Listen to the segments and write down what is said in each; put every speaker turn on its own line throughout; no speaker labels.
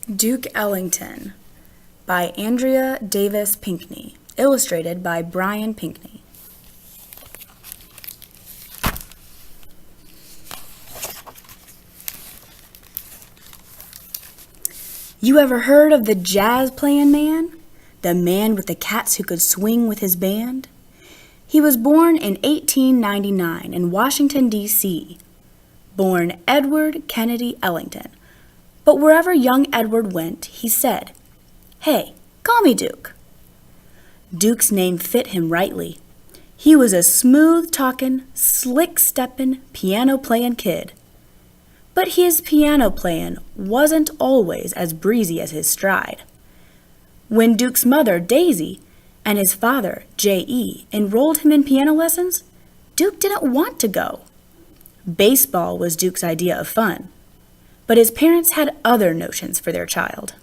Duke Ellington by Andrea Davis Pinkney, illustrated by Brian Pinkney. You ever heard of the jazz-playing man? The man with the cats who could swing with his band? He was born in 1899 in Washington, D.C., born Edward Kennedy Ellington. But wherever young Edward went, he said, "Hey, call me Duke." Duke's name fit him rightly. He was a smooth-talking, slick-stepping, piano-playing kid. But his piano playing wasn't always as breezy as his stride. When Duke's mother, Daisy, and his father, J.E., enrolled him in piano lessons, Duke didn't want to go. Baseball was Duke's idea of fun, but his parents had other notions for their child.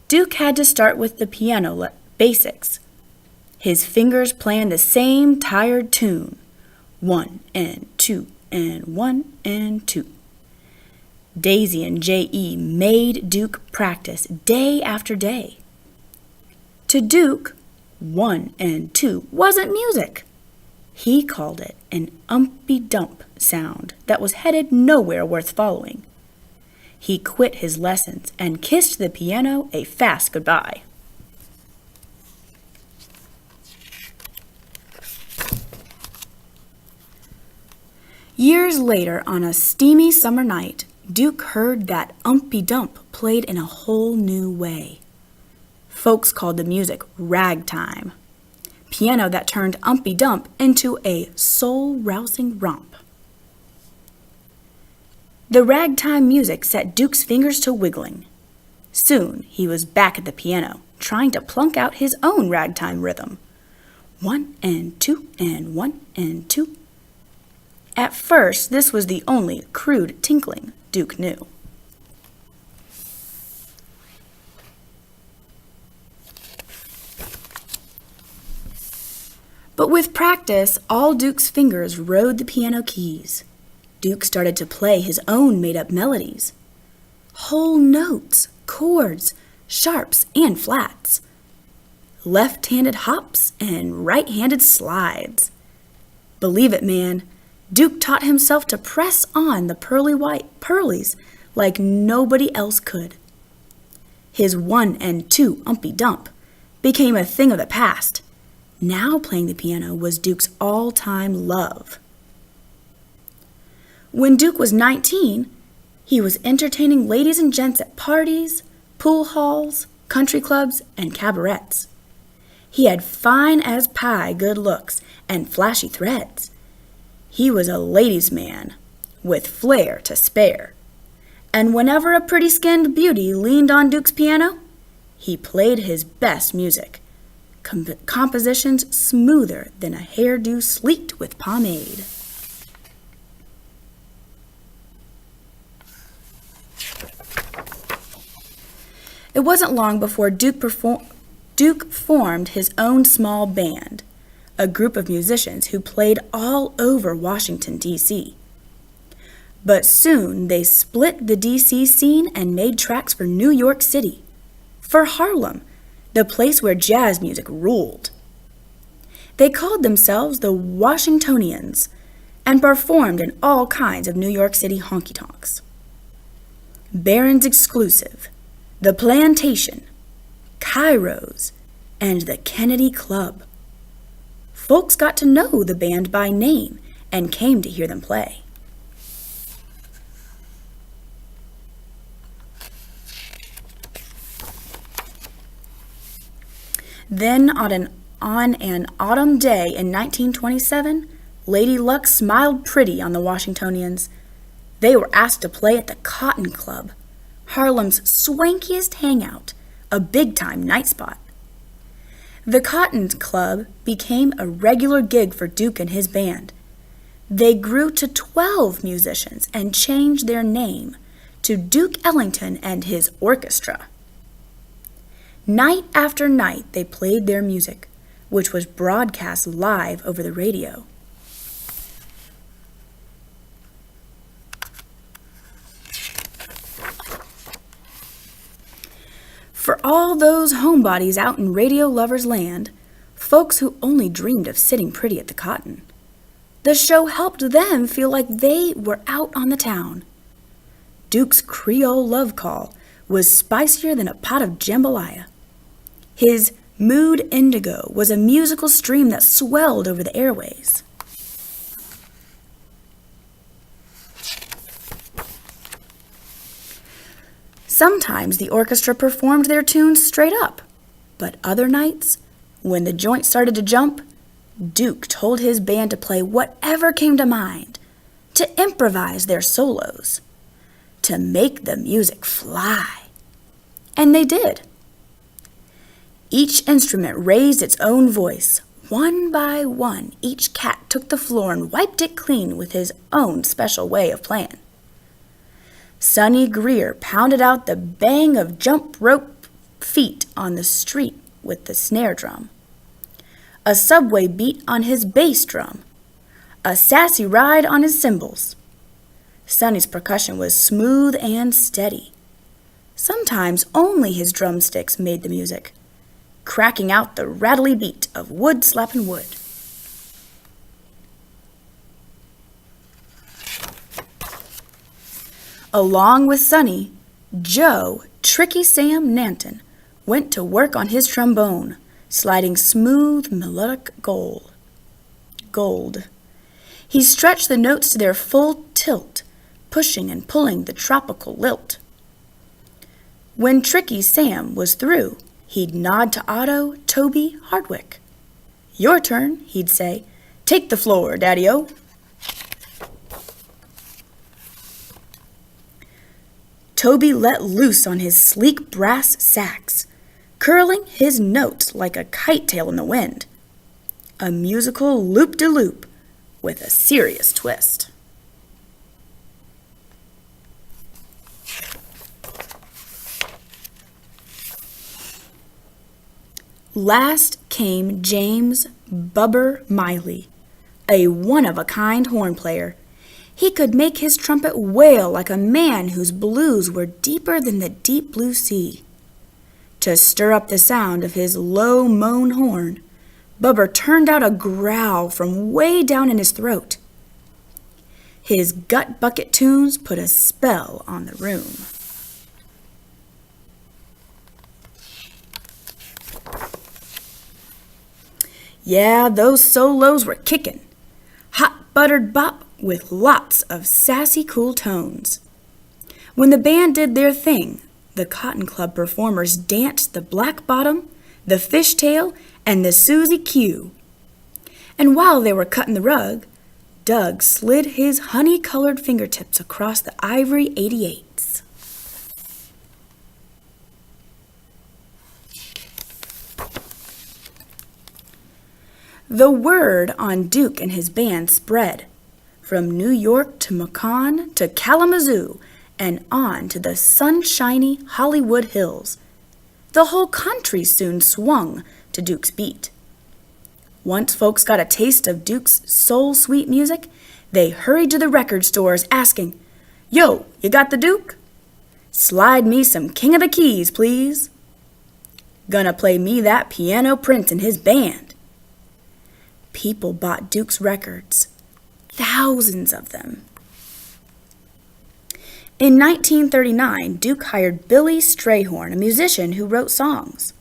Duke had to start with the piano basics. His fingers playing the same tired tune, 1 and 2 and 1 and 2. Daisy and J.E. made Duke practice day after day. To Duke, 1 and 2 wasn't music. He called it an umpy-dump sound that was headed nowhere worth following. He quit his lessons and kissed the piano a fast goodbye. Years later, on a steamy summer night, Duke heard that umpy-dump played in a whole new way. Folks called the music ragtime, piano that turned umpy-dump into a soul-rousing romp. The ragtime music set Duke's fingers to wiggling. Soon he was back at the piano, trying to plunk out his own ragtime rhythm. 1 and 2 and 1 and 2. At first, this was the only crude tinkling Duke knew. But with practice, all Duke's fingers rode the piano keys. Duke started to play his own made-up melodies. Whole notes, chords, sharps, and flats. Left-handed hops and right-handed slides. Believe it, man, Duke taught himself to press on the pearly white pearlies like nobody else could. His 1 and 2 umpy-dump became a thing of the past. Now playing the piano was Duke's all-time love. When Duke was 19, he was entertaining ladies and gents at parties, pool halls, country clubs, and cabarets. He had fine-as-pie good looks and flashy threads. He was a ladies' man, with flair to spare. And whenever a pretty-skinned beauty leaned on Duke's piano, he played his best music. Compositions smoother than a hairdo sleeked with pomade. It wasn't long before Duke formed his own small band, a group of musicians who played all over Washington, D.C. But soon they split the D.C. scene and made tracks for New York City, for Harlem, the place where jazz music ruled. They called themselves the Washingtonians and performed in all kinds of New York City honky-tonks. Barron's Exclusive, the Plantation, Cairo's, and the Kennedy Club. Folks got to know the band by name and came to hear them play. Then, on an autumn day in 1927, Lady Luck smiled pretty on the Washingtonians. They were asked to play at the Cotton Club, Harlem's swankiest hangout, a big-time night spot. The Cotton Club became a regular gig for Duke and his band. They grew to 12 musicians and changed their name to Duke Ellington and his orchestra. Night after night, they played their music, which was broadcast live over the radio. For all those homebodies out in radio lovers' land, folks who only dreamed of sitting pretty at the cotton, the show helped them feel like they were out on the town. Duke's Creole love call was spicier than a pot of jambalaya. His Mood Indigo was a musical stream that swelled over the airways. Sometimes the orchestra performed their tunes straight up, but other nights, when the joint started to jump, Duke told his band to play whatever came to mind, to improvise their solos, to make the music fly. And they did. Each instrument raised its own voice. One by one, each cat took the floor and wiped it clean with his own special way of playing. Sonny Greer pounded out the bang of jump rope feet on the street with the snare drum. A subway beat on his bass drum. A sassy ride on his cymbals. Sonny's percussion was smooth and steady. Sometimes only his drumsticks made the music, cracking out the rattly beat of wood slapping wood. Along with Sonny, Joe, Tricky Sam Nanton, went to work on his trombone, sliding smooth, melodic gold. He stretched the notes to their full tilt, pushing and pulling the tropical lilt. When Tricky Sam was through, he'd nod to Otto, Toby, Hardwick. "Your turn," he'd say. "Take the floor, Daddy-O." Toby let loose on his sleek brass sax, curling his notes like a kite tail in the wind. A musical loop-de-loop with a serious twist. Last came James "Bubber" Miley, a one-of-a-kind horn player. He could make his trumpet wail like a man whose blues were deeper than the deep blue sea. To stir up the sound of his low moan horn, Bubber turned out a growl from way down in his throat. His gut bucket tunes put a spell on the room. Yeah, those solos were kickin'. Hot buttered bop with lots of sassy cool tones. When the band did their thing, the Cotton Club performers danced the Black Bottom, the Fishtail, and the Susie Q. And while they were cutting the rug, Doug slid his honey-colored fingertips across the ivory 88s. The word on Duke and his band spread, from New York to Macon to Kalamazoo and on to the sunshiny Hollywood Hills. The whole country soon swung to Duke's beat. Once folks got a taste of Duke's soul-sweet music, they hurried to the record stores asking, "Yo, you got the Duke? Slide me some King of the Keys, please. Gonna play me that Piano Prince and his band." People bought Duke's records, thousands of them. In 1939, Duke hired Billy Strayhorn, a musician who wrote songs.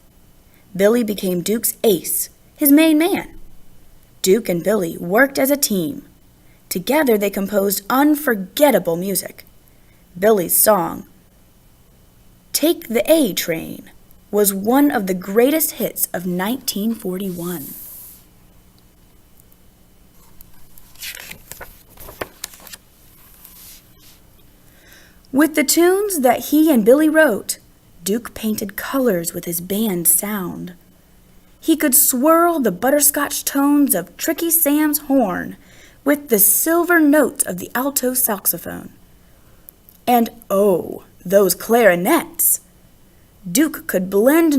Billy became Duke's ace, his main man. Duke and Billy worked as a team. Together they composed unforgettable music. Billy's song, "Take the A Train," was one of the greatest hits of 1941. With the tunes that he and Billy wrote, Duke painted colors with his band's sound. He could swirl the butterscotch tones of Tricky Sam's horn with the silver notes of the alto saxophone. And oh, those clarinets! Duke could blend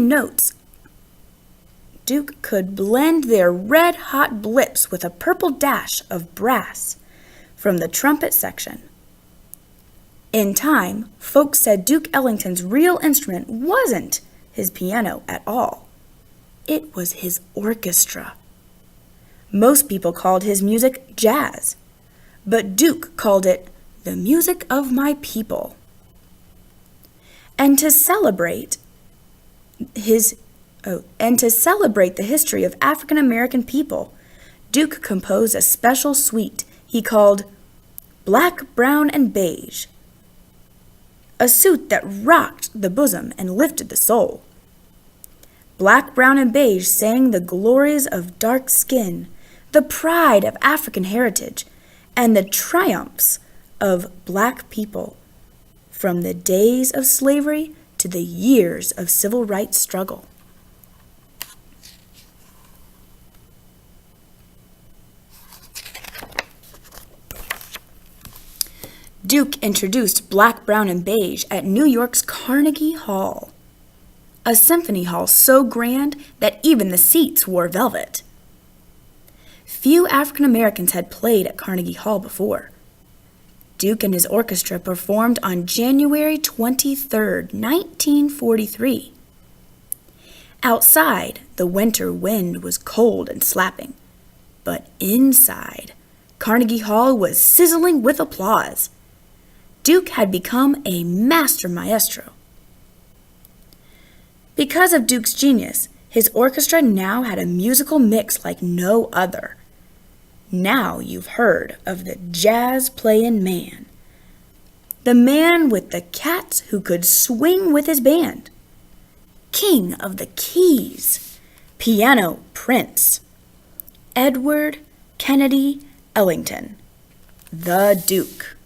their red-hot blips with a purple dash of brass from the trumpet section. In time, folks said Duke Ellington's real instrument wasn't his piano at all. It was his orchestra. Most people called his music jazz, but Duke called it the music of my people. And to celebrate the history of African American people, Duke composed a special suite he called Black, Brown, and Beige, a suit that rocked the bosom and lifted the soul. Black, Brown, and Beige sang the glories of dark skin, the pride of African heritage, and the triumphs of black people, from the days of slavery to the years of civil rights struggle. Duke introduced Black, Brown, and Beige at New York's Carnegie Hall, a symphony hall so grand that even the seats wore velvet. Few African Americans had played at Carnegie Hall before. Duke and his orchestra performed on January 23, 1943. Outside, the winter wind was cold and slapping, but inside, Carnegie Hall was sizzling with applause. Duke had become a master maestro. Because of Duke's genius, his orchestra now had a musical mix like no other. Now you've heard of the jazz-playing man, the man with the cats who could swing with his band, king of the keys, piano prince, Edward Kennedy Ellington, the Duke.